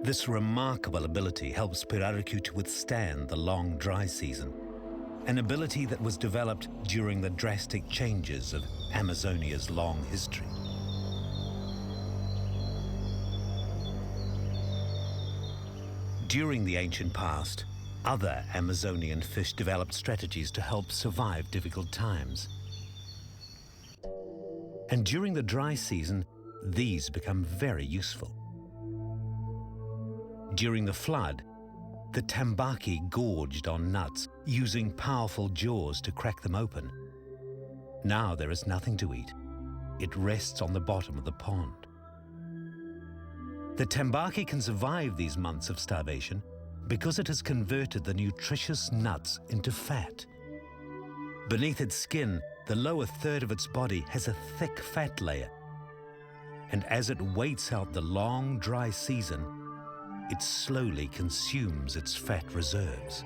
This remarkable ability helps Pirarucu to withstand the long dry season, an ability that was developed during the drastic changes of Amazonia's long history. During the ancient past, other Amazonian fish developed strategies to help survive difficult times. And during the dry season, these become very useful. During the flood, the tambaki gorged on nuts, using powerful jaws to crack them open. Now there is nothing to eat. It rests on the bottom of the pond. The tambaki can survive these months of starvation because it has converted the nutritious nuts into fat. Beneath its skin, the lower third of its body has a thick fat layer. And as it waits out the long, dry season, it slowly consumes its fat reserves.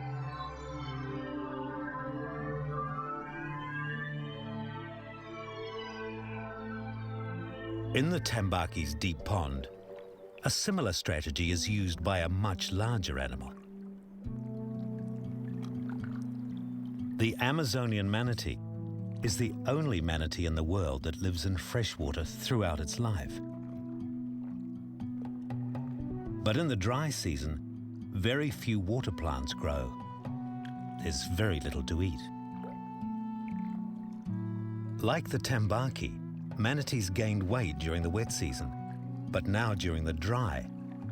In the tambaki's deep pond, a similar strategy is used by a much larger animal. The Amazonian manatee is the only manatee in the world that lives in freshwater throughout its life. But in the dry season, very few water plants grow. There's very little to eat. Like the tambaki, manatees gained weight during the wet season, but now during the dry,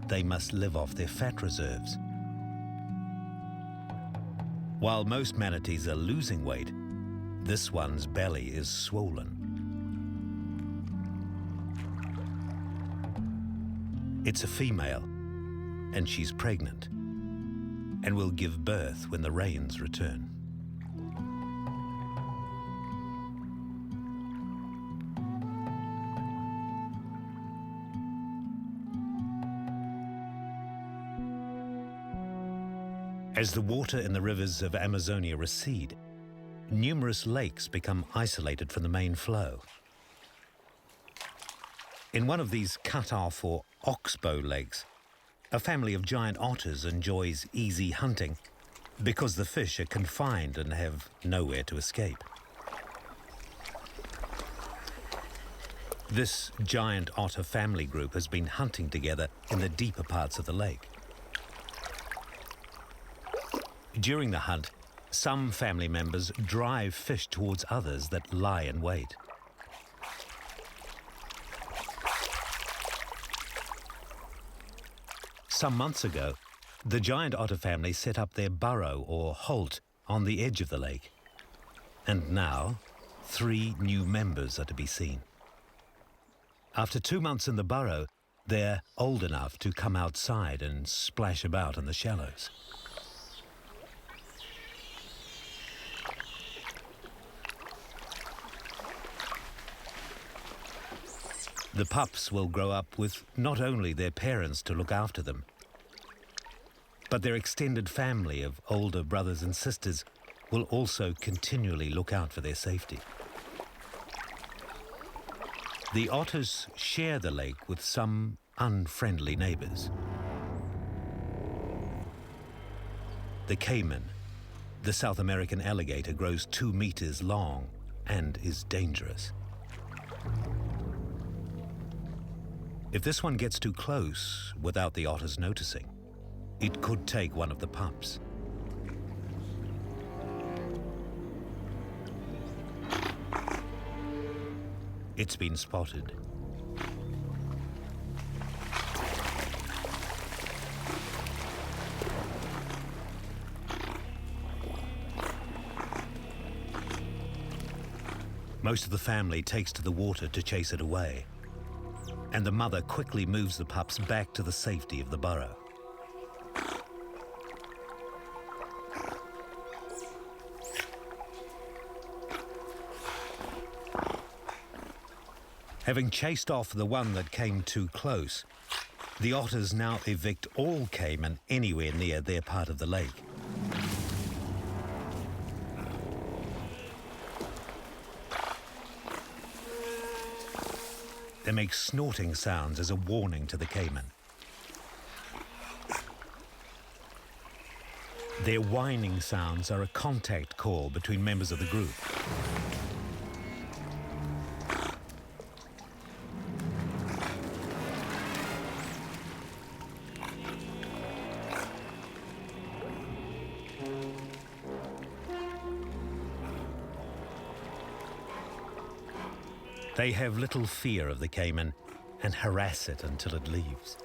they must live off their fat reserves. While most manatees are losing weight, this one's belly is swollen. It's a female, and she's pregnant, and will give birth when the rains return. As the water in the rivers of Amazonia recede, numerous lakes become isolated from the main flow. In one of these cut-off or oxbow lakes, a family of giant otters enjoys easy hunting because the fish are confined and have nowhere to escape. This giant otter family group has been hunting together in the deeper parts of the lake. During the hunt, some family members drive fish towards others that lie in wait. Some months ago, the giant otter family set up their burrow or holt on the edge of the lake. And now, 3 new members are to be seen. After 2 months in the burrow, they're old enough to come outside and splash about in the shallows. The pups will grow up with not only their parents to look after them, but their extended family of older brothers and sisters will also continually look out for their safety. The otters share the lake with some unfriendly neighbors. The caiman, the South American alligator, grows 2 meters long and is dangerous. If this one gets too close without the otters noticing, it could take one of the pups. It's been spotted. Most of the family takes to the water to chase it away, and the mother quickly moves the pups back to the safety of the burrow. Having chased off the one that came too close, the otters now evict all caiman anywhere near their part of the lake. They make snorting sounds as a warning to the caiman. Their whining sounds are a contact call between members of the group. They have little fear of the caiman and harass it until it leaves.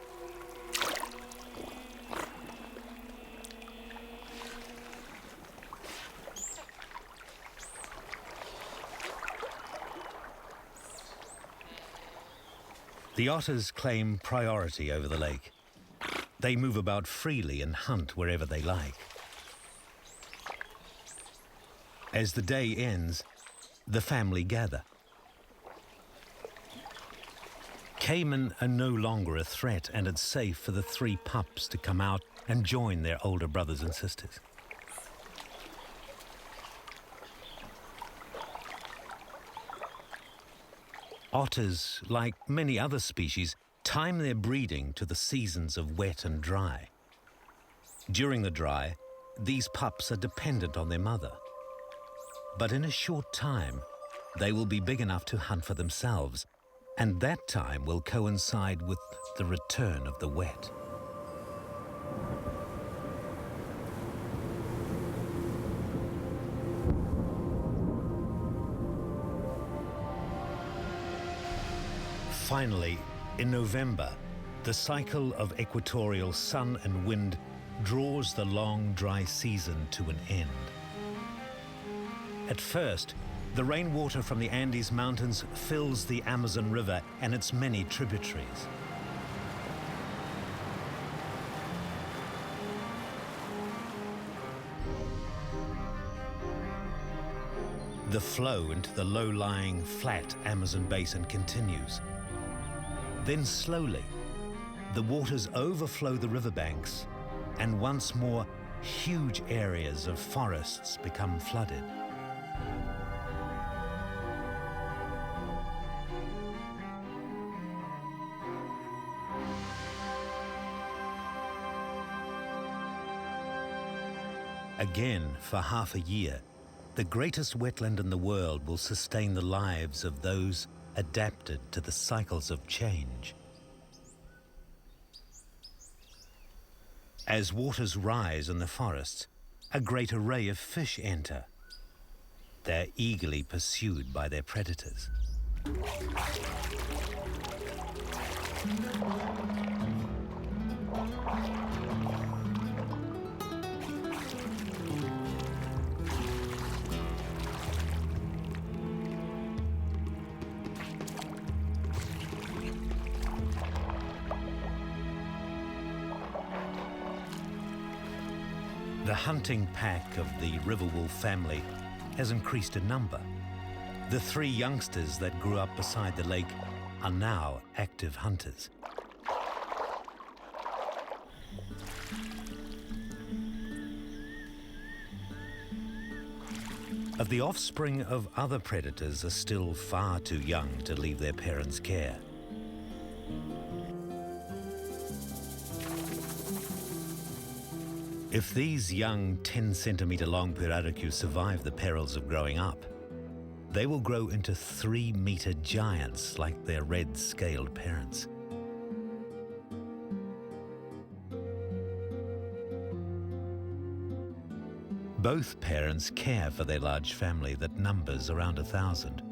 The otters claim priority over the lake. They move about freely and hunt wherever they like. As the day ends, the family gather. Caiman are no longer a threat, and it's safe for the 3 pups to come out and join their older brothers and sisters. Otters, like many other species, time their breeding to the seasons of wet and dry. During the dry, these pups are dependent on their mother. But in a short time, they will be big enough to hunt for themselves, and that time will coincide with the return of the wet. Finally, in November, the cycle of equatorial sun and wind draws the long, dry season to an end. At first, the rainwater from the Andes Mountains fills the Amazon River and its many tributaries. The flow into the low-lying, flat Amazon basin continues. Then slowly, the waters overflow the riverbanks, and once more, huge areas of forests become flooded. Again, for half a year, the greatest wetland in the world will sustain the lives of those adapted to the cycles of change. As waters rise in the forests, a great array of fish enter. They're eagerly pursued by their predators. The hunting pack of the river wolf family has increased in number. The 3 youngsters that grew up beside the lake are now active hunters. Of the offspring of other predators are still far too young to leave their parents' care. If these young 10-centimeter long pirarucu survive the perils of growing up, they will grow into 3-meter giants like their red-scaled parents. Both parents care for their large family that numbers around 1,000.